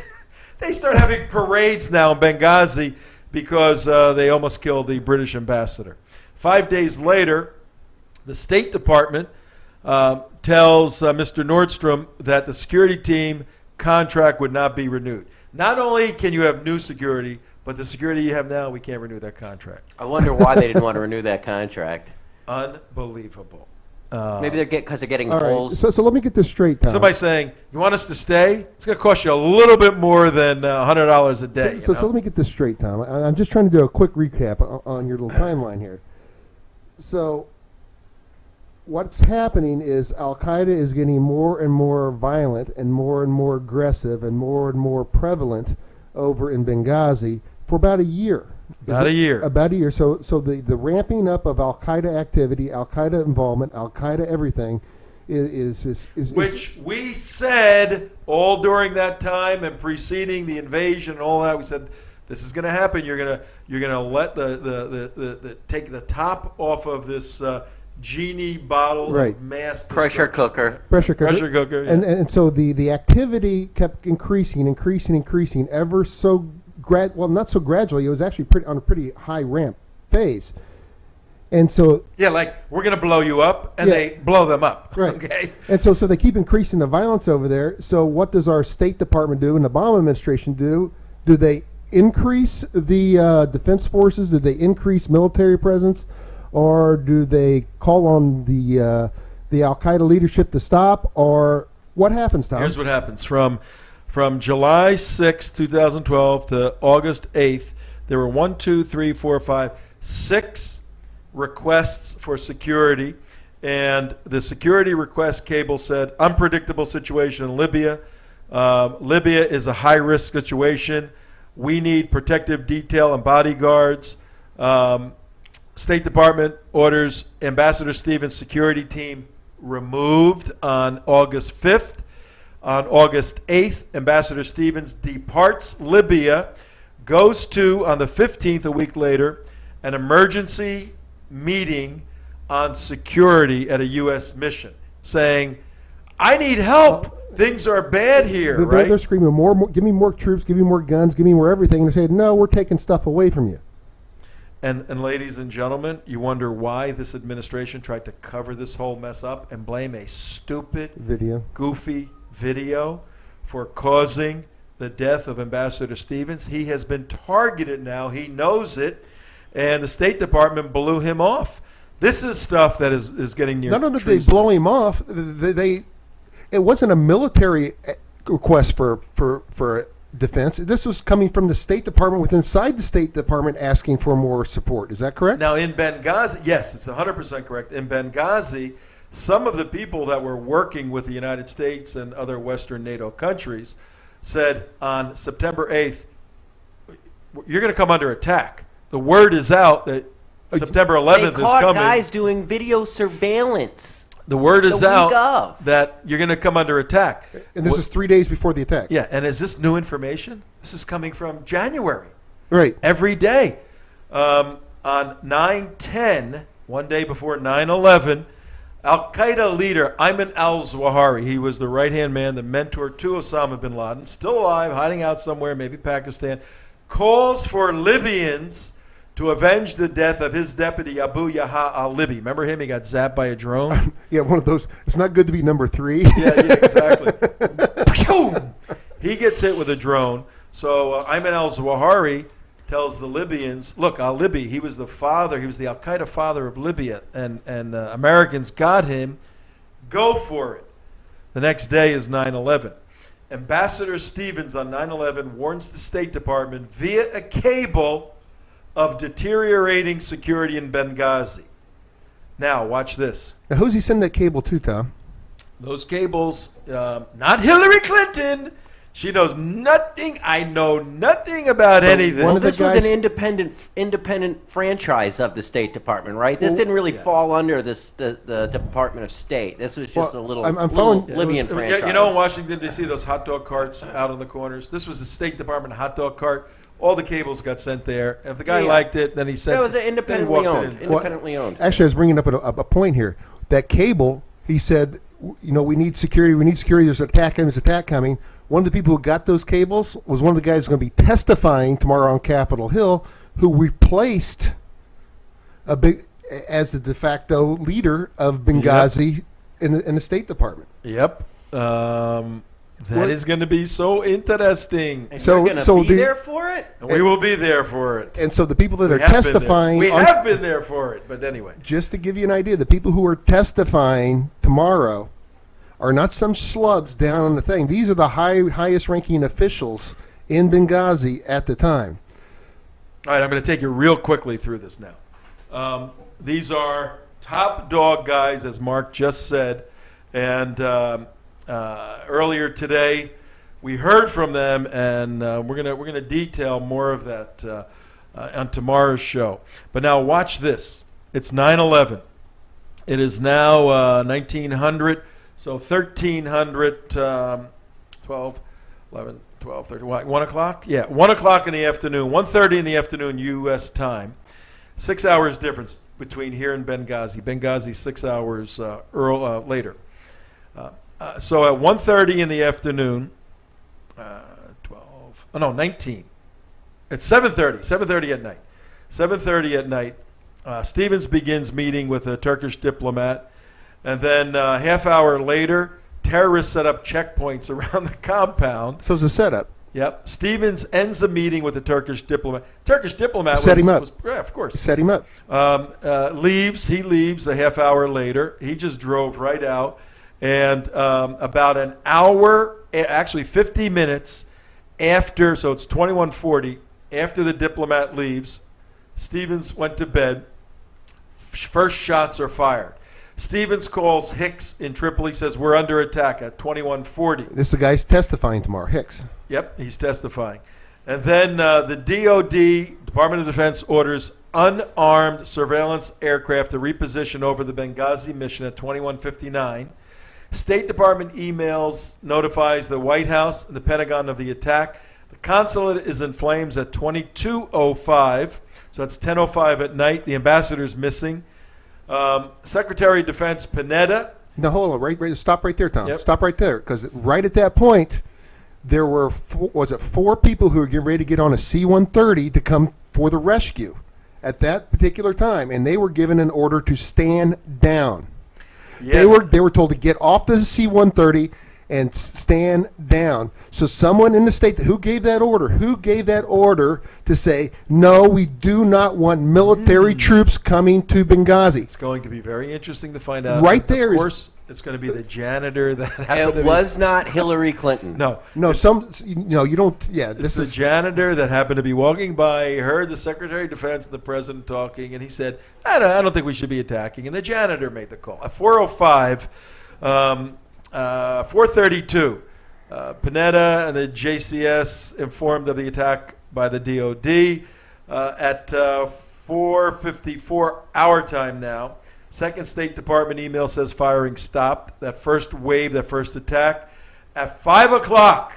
They start having parades now in Benghazi because they almost killed the British ambassador. 5 days later, the State Department tells Mr. Nordstrom that the security team contract would not be renewed. Not only can you have new security, but the security you have now, we can't renew that contract. I wonder why they didn't want to renew that contract. Unbelievable. Maybe because they're getting All right. holes. So let me get this straight, Tom. Somebody saying, you want us to stay? It's going to cost you a little bit more than $100 a day. So let me get this straight, Tom. I'm just trying to do a quick recap on your little timeline here. So what's happening is Al-Qaeda is getting more and more violent and more aggressive and more prevalent over in Benghazi for about a year. About a year. So the ramping up of Al-Qaeda activity, Al-Qaeda involvement, Al-Qaeda everything is which we said all during that time and preceding the invasion and all that. We said this is going to happen. You're gonna let the take the top off of this genie bottle of mass Pressure cooker. Pressure cooker. Yeah. And so the activity kept increasing ever so not so gradually. It was actually on a pretty high ramp phase. And so like we're going to blow you up, and they blow them up. Right. Okay. And so they keep increasing the violence over there. So what does our State Department do and the Obama administration do? Do they increase the defense forces? Do they increase military presence? Or do they call on the Al-Qaeda leadership to stop? Or what happens, Tom? Here's what happens. From July 6, 2012 to August 8th, there were 6 requests for security. And the security request cable said, unpredictable situation in Libya. Libya is a high-risk situation. We need protective detail and bodyguards. State Department orders Ambassador Stevens' security team removed on August 5th. On August 8th, Ambassador Stevens departs Libya, goes to, on the 15th, a week later, an emergency meeting on security at a U.S. mission, saying, I need help. Things are bad here, right? They're screaming, more, give me more troops, give me more guns, give me more everything. And they say, no, we're taking stuff away from you. And ladies and gentlemen, you wonder why this administration tried to cover this whole mess up and blame a stupid, goofy video for causing the death of Ambassador Stevens. He has been targeted now. He knows it. And the State Department blew him off. This is stuff that is getting near. Not only did they blow him off, it wasn't a military request for defense. This was coming from the State Department with inside the State Department asking for more support. Is that correct? Now in Benghazi, yes, it's 100% correct. In Benghazi, some of the people that were working with the United States and other Western NATO countries said on September 8th, you're going to come under attack. The word is out that September 11th is coming. They caught guys doing video surveillance. The word is out that you're going to come under attack. And this is 3 days before the attack. Yeah, and is this new information? This is coming from January. Right. Every day. On 9/10, one day before 9/11, Al-Qaeda leader Ayman al-Zawahiri, he was the right-hand man, the mentor to Osama bin Laden, still alive, hiding out somewhere, maybe Pakistan, calls for Libyans to avenge the death of his deputy, Abu Yaha al-Libi. Remember him? He got zapped by a drone? Yeah, one of those. It's not good to be number 3. Yeah, exactly. He gets hit with a drone. So Ayman al-Zawahiri tells the Libyans, look, al-Libi, he was the al-Qaeda father of Libya, and Americans got him. Go for it. The next day is 9/11. Ambassador Stevens on 9/11 warns the State Department via a cable of deteriorating security in Benghazi. Now, watch this. Now, who's he sending that cable to, Tom? Those cables, not Hillary Clinton. She knows nothing. I know nothing about anything. one of the This was guys- an independent franchise of the State Department, right? This didn't really fall under the Department of State. This was just Well, a little, I'm following- little Libyan Yeah, franchise. you know, in Washington, D.C., those hot dog carts out on the corners. This was a State Department hot dog cart. All the cables got sent there. If the guy Yeah. liked it, then he sent That was then he independently walked it owned. in. Independently owned. Actually, I was bringing up a point here. That cable, he said, we need security. We need security. There's an attack coming. There's an attack coming. One of the people who got those cables was one of the guys who's going to be testifying tomorrow on Capitol Hill, who replaced as the de facto leader of Benghazi in the State Department. Yep. That is going to be so interesting. And So- you're going so to be the- there for it? And we will be there for it. And so the people that are We have been there. testifying, We on- have been there for it. But anyway. just to give you an idea, the people who are testifying tomorrow are not some schlubs down on the thing. These are the highest ranking officials in Benghazi at the time. All right, I'm going to take you real quickly through this now. These are top dog guys, as Mark just said. And earlier today, we heard from them, and we're gonna detail more of that on tomorrow's show. But now watch this. It's 9/11. It is now 1900, so 1300, 12, 11, 12, 13, 1 o'clock? Yeah, 1 o'clock in the afternoon, 1:30 in the afternoon U.S. time. 6 hours difference between here and Benghazi. Benghazi 6 hours later. So at 1:30 in the afternoon, 19. It's 7:30 at night. 7:30 at night, Stevens begins meeting with a Turkish diplomat. And then half hour later, terrorists set up checkpoints around the compound. So it's a setup. Yep. Stevens ends a meeting with a Turkish diplomat. Turkish diplomat Set him up. yeah, of course. Set him up. He leaves a half hour later. He just drove right out. And about an hour, actually 50 minutes after, so it's 21:40, after the diplomat leaves, Stevens went to bed. First shots are fired. Stevens calls Hicks in Tripoli, says, we're under attack at 21:40. This is the guy's testifying tomorrow, Hicks. Yep, he's testifying. And then the DOD, Department of Defense, orders unarmed surveillance aircraft to reposition over the Benghazi mission at 21:59. State Department emails notifies the White House and the Pentagon of the attack. The consulate is in flames at 22:05, so it's 10:05 at night. The ambassador's missing. Secretary of Defense Panetta. Now, hold on. Right, stop right there, Tom. Yep. Stop right there. Because right at that point, there were, four people who were getting ready to get on a C-130 to come for the rescue at that particular time. And they were given an order to stand down. Yeah. They were told to get off the C-130 and stand down. So someone in the state, who gave that order? Who gave that order to say, no, we do not want military troops coming to Benghazi? It's going to be very interesting to find out. Right there Of is- course, it's going to be the janitor that happened to It was not Hillary Clinton. No. No, you don't. Yeah, It's this the is janitor that happened to be walking by, heard the Secretary of Defense and the President talking, and he said, I don't think we should be attacking. And the janitor made the call. At 4:05, 4:32, Panetta and the JCS informed of the attack by the DOD. At 4:54 our time now, second State Department email says firing stopped. That first wave, that first attack. At 5 o'clock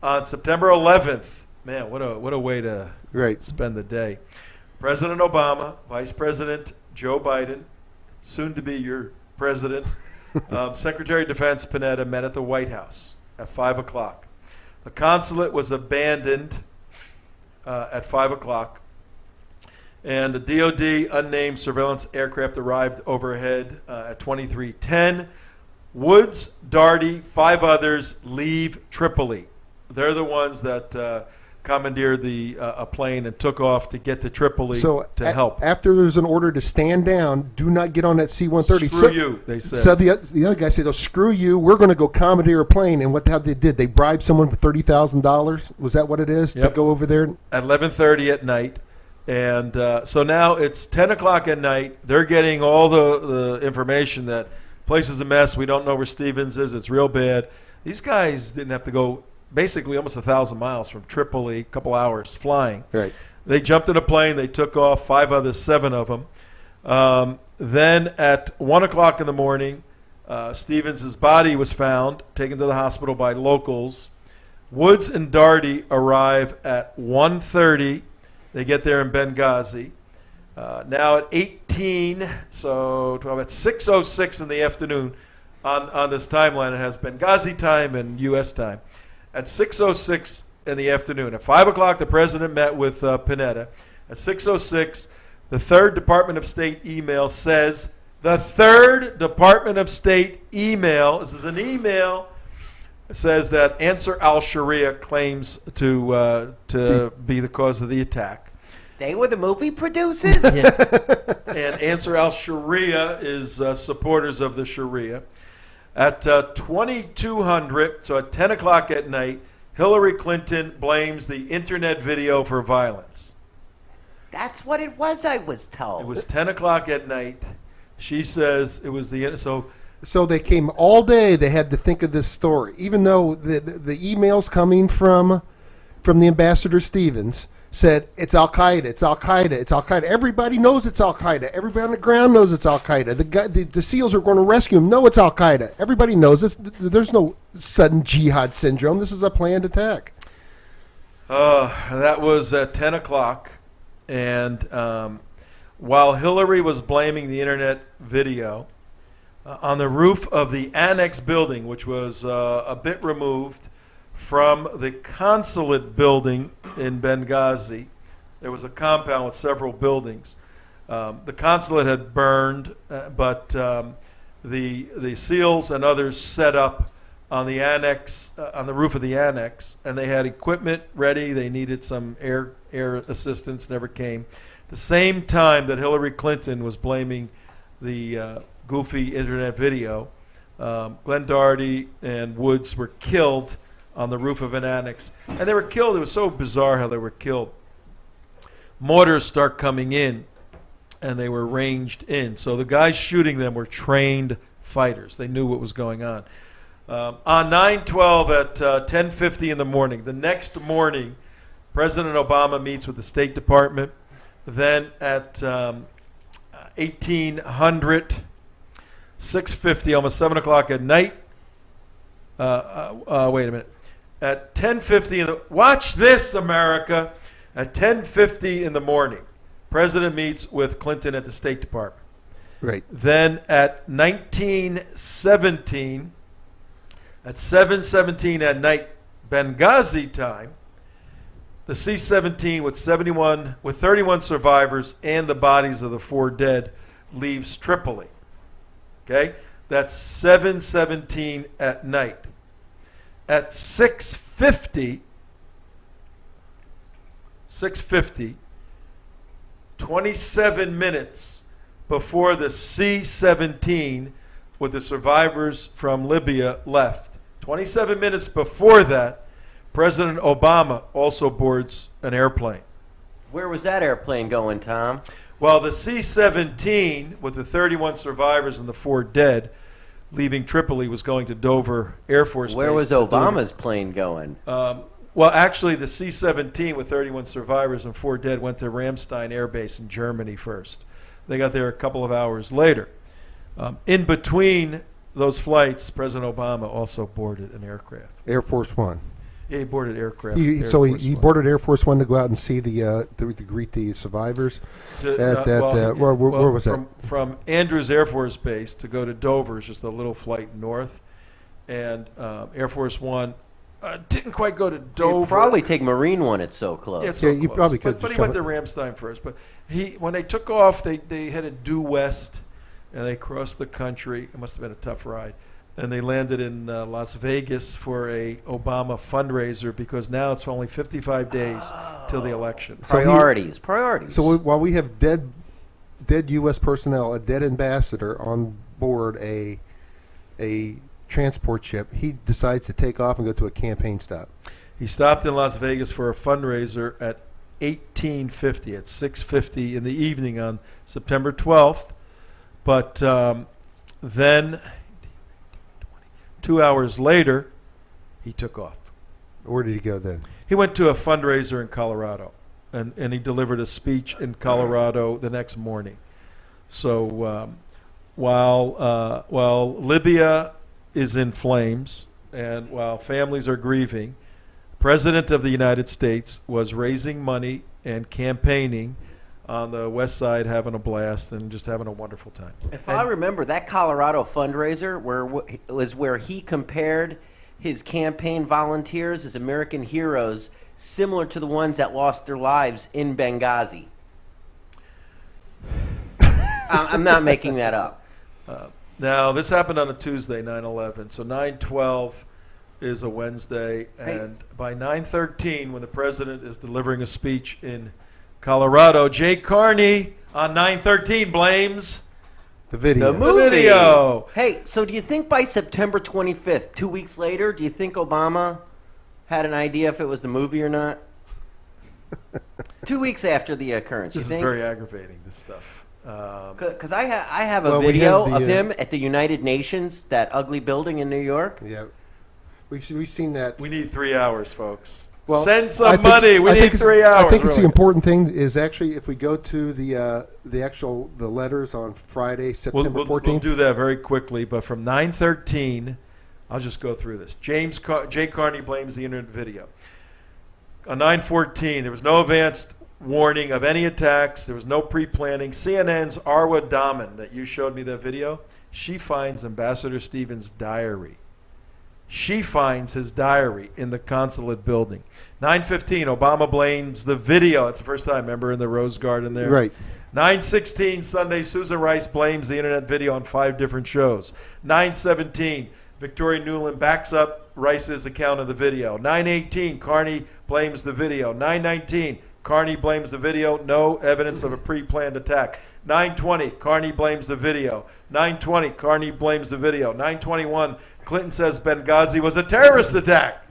on September 11th, man, what a way to Right. spend the day. President Obama, Vice President Joe Biden, soon to be your president, Secretary of Defense Panetta met at the White House at 5 o'clock. The consulate was abandoned at 5 o'clock. And the DOD unnamed surveillance aircraft arrived overhead at 23:10. Woods, Darty, 5 others leave Tripoli. They're the ones that commandeered a plane and took off to get to Tripoli to help. After there's an order to stand down, do not get on that C-130. Screw you, they said. So the other guy said, "Oh, screw you. We're going to go commandeer a plane." And how they did? They bribed someone with $30,000. Was that what it is to go over there? At 11:30 at night. And so now it's 10 o'clock at night. They're getting all the information that place is a mess. We don't know where Stevens is. It's real bad. These guys didn't have to go basically almost 1,000 miles from Tripoli, a couple hours flying. Right. They jumped in a plane. They took off, 7 of them. Then at 1 o'clock in the morning, Stevens' body was found, taken to the hospital by locals. Woods and Darty arrive at 1:30. They get there in Benghazi. Now at 18, so 12, at 6:06 in the afternoon on this timeline, it has Benghazi time and U.S. time. At 6:06 in the afternoon. At 5 o'clock, the president met with Panetta. At 6:06, the third Department of State email says, this is an email, says that Ansar al-Sharia claims to be the cause of the attack. They were the movie producers? And Ansar al-Sharia is supporters of the Sharia. At 2200, so at 10 o'clock at night, Hillary Clinton blames the internet video for violence. That's what it was, I was told. It was 10 o'clock at night. She says it was So they came all day. They had to think of this story, even though the emails coming from the ambassador Stevens said it's Al Qaeda, it's Al Qaeda, it's Al Qaeda. Everybody knows it's Al Qaeda. Everybody on the ground knows it's Al Qaeda. The SEALs are going to rescue him. No, it's Al Qaeda. Everybody knows this. There's no sudden jihad syndrome. This is a planned attack. That was at 10 o'clock, and while Hillary was blaming the internet video, on the roof of the annex building, which was a bit removed from the consulate building in Benghazi, there was a compound with several buildings. The consulate had burned, but the SEALs and others set up on the annex, on the roof of the annex, and they had equipment ready. They needed some air assistance, never came. The same time that Hillary Clinton was blaming the goofy internet video, Glenn Darty and Woods were killed on the roof of an annex. And they were killed. It was so bizarre how they were killed. Mortars start coming in, and they were ranged in. So the guys shooting them were trained fighters. They knew what was going on. On 9/12 at 10:50 in the morning, the next morning, President Obama meets with the State Department. Then at 1800, 6:50, almost 7 o'clock at night. Wait a minute. At 10:50, watch this, America. At 10:50 in the morning, President meets with Clinton at the State Department. Right. Then at 1917, at 7:17 at night, Benghazi time, the C-17 with 31 survivors and the bodies of the 4 dead leaves Tripoli. Okay, that's 7:17 at night. At 6:50, 27 minutes before the C-17 with the survivors from Libya left. 27 minutes before that, President Obama also boards an airplane. Where was that airplane going, Tom? Well, the C-17 with the 31 survivors and the 4 dead leaving Tripoli was going to Dover Air Force Base. Where was Obama's plane going? Well, actually, the C-17 with 31 survivors and 4 dead went to Ramstein Air Base in Germany first. They got there a couple of hours later. In between those flights, President Obama also boarded an aircraft. Air Force One. Yeah, he boarded aircraft. He boarded Air Force One to go out and see to greet the survivors. Where was that? From Andrews Air Force Base to go to Dover is just a little flight north, and Air Force One didn't quite go to Dover. You'd probably take Marine One. It's so close. Yeah, it's so you close. probably could. But he went to Ramstein first. But when they took off, they headed due west, and they crossed the country. It must have been a tough ride. and they landed in Las Vegas for a Obama fundraiser because now it's only 55 days till the election. Priorities. So while we have dead U.S. personnel, a dead ambassador on board a transport ship, he decides to take off and go to a campaign stop. He stopped in Las Vegas for a fundraiser at 1850, at 6:50 in the evening on September 12th. But then, 2 hours later, he took off. Where did he go then? He went to a fundraiser in Colorado, and he delivered a speech in Colorado the next morning. So while Libya is in flames and while families are grieving, President of the United States was raising money and campaigning on the West Side, having a blast and just having a wonderful time. If I remember, that Colorado fundraiser was where he compared his campaign volunteers as American heroes, similar to the ones that lost their lives in Benghazi. I'm not making that up. Now, this happened on a Tuesday, 9/11. So 9/12 is a Wednesday, and by 9:13, when the president is delivering a speech in Colorado, Jay Carney on 9/13 blames The video. The movie. video. Hey, so do you think by September 25th, 2 weeks later, do you think Obama had an idea if it was the movie or not? 2 weeks after the occurrence, This you is think? very aggravating, this stuff. Because I have a Well, we video have the, of him at the United Nations, that ugly building in New York. Yeah, we've seen that. We need 3 hours, folks. Well, Send I some think- money. We I think need it's- 3 hours. I think it's the really. important thing is actually if we go to the letters on Friday, September We'll 14th. do that very quickly, but from 9:13, I'll just go through this. Jay Carney blames the internet video. On 9:14, there was no advanced warning of any attacks. There was no pre-planning. CNN's Arwa Daman, that you showed me that video, she finds Ambassador Stevens' diary. She finds his diary in the consulate building. 9:15, Obama blames the video. That's the first time, remember, in the Rose Garden there? Right. 9:16, Sunday, Susan Rice blames the internet video on 5 different shows. 9:17, Victoria Nuland backs up Rice's account of the video. 9:18, Carney blames the video. 9:19, Carney blames the video. No evidence of a pre-planned attack. 9:20, Carney blames the video. 9:20, Carney blames the video. 9:21, Clinton says Benghazi was a terrorist attack.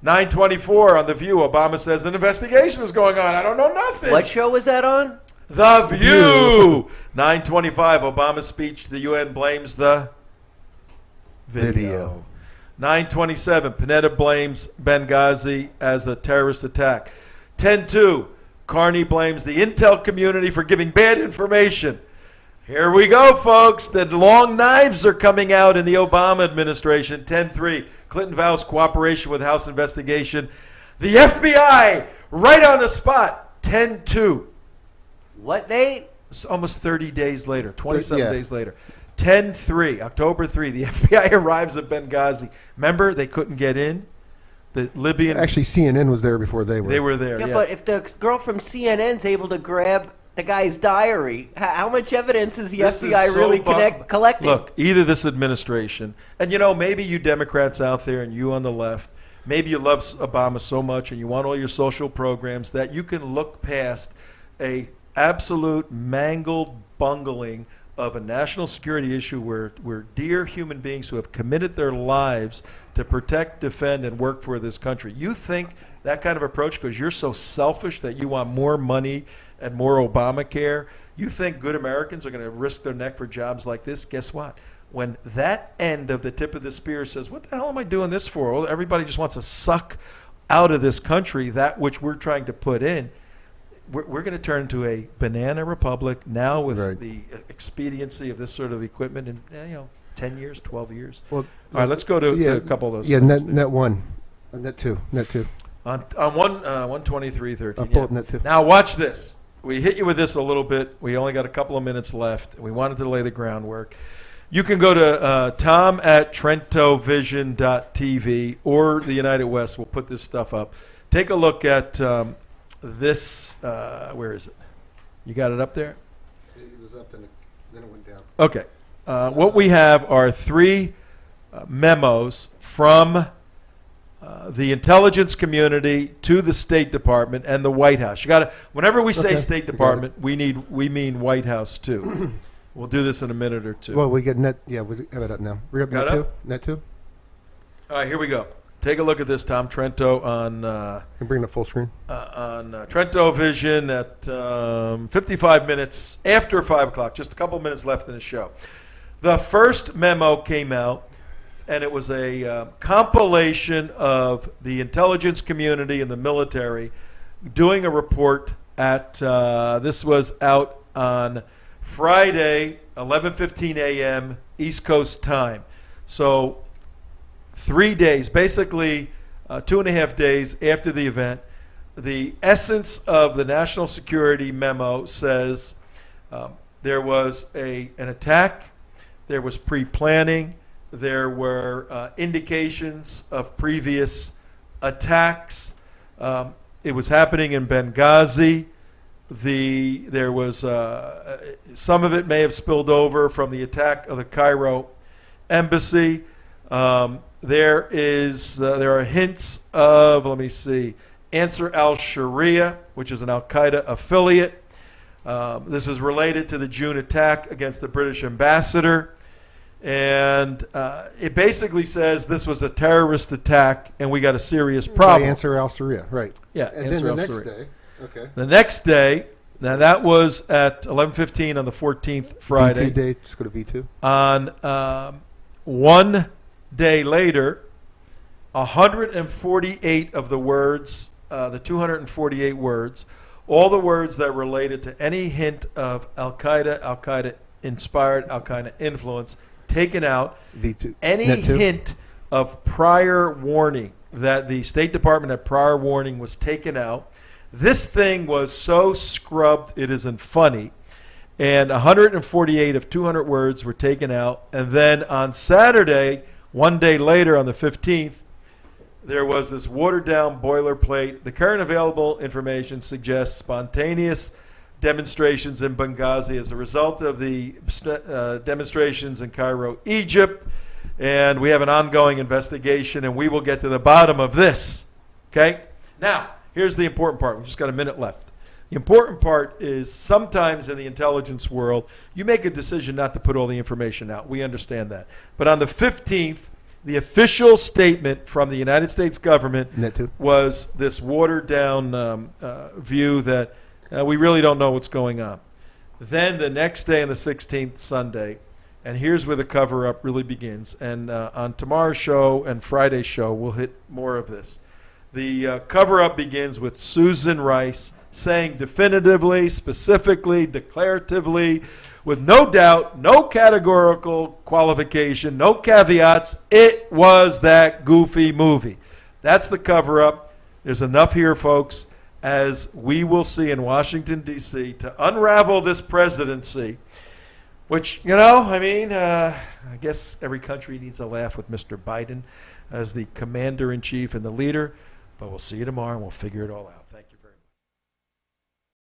9:24 on The View, Obama says an investigation is going on. I don't know nothing. What show was that on? The View. 9:25, Obama's speech to the UN blames the video. 9:27, Panetta blames Benghazi as a terrorist attack. 10:2, Carney blames the intel community for giving bad information. Here we go, folks. The long knives are coming out in the Obama administration. 10:3, Clinton vows cooperation with House investigation. The FBI right on the spot. 10:2. What date? It's almost 30 days later, 27 Yeah. days later. 10/3, October 3, the FBI arrives at Benghazi. Remember, they couldn't get in? The Libyan... Actually, CNN was there before they were. They were there, Yeah, yeah. but if the girl from CNN's able to grab the guy's diary, how much evidence is the This is FBI so really bu- collecting? Look, either this administration, and maybe you Democrats out there and you on the left, maybe you love Obama so much and you want all your social programs that you can look past a absolute mangled bungling of a national security issue where dear human beings who have committed their lives to protect, defend, and work for this country. You think that kind of approach, because you're so selfish that you want more money and more Obamacare, you think good Americans are going to risk their neck for jobs like this? Guess what? When that end of the tip of the spear says, what the hell am I doing this for? Well, everybody just wants to suck out of this country that which we're trying to put in. We're going to turn into a banana republic now with Right. the expediency of this sort of equipment in 10 years, 12 years. Well, All right, let's go to a couple of those. Yeah, things. net one, net two. On 123.13. I'll pull up net two. Now watch this. We hit you with this a little bit. We only got a couple of minutes left. We wanted to lay the groundwork. You can go to Tom at TrentoVision.tv or the United West. We'll put this stuff up. Take a look at this. Where is it? You got it up there? It was up, then it went down. Okay. What we have are 3 memos from the intelligence community to the State Department and the White House. You got to. Whenever we say Okay, State Department, we mean White House too. We'll do this in a minute or two. Well, we get net. Yeah, we have it up now. We have Got net it two. up? Net two. All right, here we go. Take a look at this, Tom Trento on And bring the full screen. TrentoVision at 55 minutes after 5 o'clock. Just a couple minutes left in the show. The first memo came out, and it was a compilation of the intelligence community and the military doing a report at, this was out on Friday, 11:15 a.m. East Coast time. So 3 days, basically 2.5 days after the event. The essence of the national security memo says there was an attack, there was pre-planning, there were indications of previous attacks. It was happening in Benghazi. There was some of it may have spilled over from the attack of the Cairo embassy. There are hints of, let me see, Ansar al-Sharia, which is an al-Qaeda affiliate. This is related to the June attack against the British ambassador. And it basically says this was a terrorist attack and we got a serious problem. By Ansar al-Sharia, right. Yeah, And Ansar then the al-Sharia. next day, okay. The next day, now that was at 11:15 on the 14th, Friday. V2 day, just go to V2. On 1 day later, 148 of the words, the 248 words, all the words that related to any hint of Al-Qaeda, Al-Qaeda inspired, Al-Qaeda influence, taken out. V2. Any Net two. hint of prior warning that the State Department had prior warning was taken out. This thing was so scrubbed it isn't funny. And 148 of 200 words were taken out. And then on Saturday, 1 day later on the 15th, there was this watered-down boilerplate. The current available information suggests spontaneous demonstrations in Benghazi as a result of the demonstrations in Cairo, Egypt. And we have an ongoing investigation, and we will get to the bottom of this. Okay? Now, here's the important part. We've just got a minute left. The important part is sometimes in the intelligence world, you make a decision not to put all the information out. We understand that. But on the 15th, the official statement from the United States government Net two. was this watered-down view that we really don't know what's going on. Then the next day on the 16th, Sunday, and here's where the cover-up really begins. And on tomorrow's show and Friday's show, we'll hit more of this. The cover-up begins with Susan Rice saying definitively, specifically, declaratively, with no doubt, no categorical qualification, no caveats, it was that goofy movie. That's the cover-up. There's enough here, folks, as we will see in Washington, D.C., to unravel this presidency, which, I guess every country needs a laugh with Mr. Biden as the commander-in-chief and the leader. But we'll see you tomorrow, and we'll figure it all out. Thank you.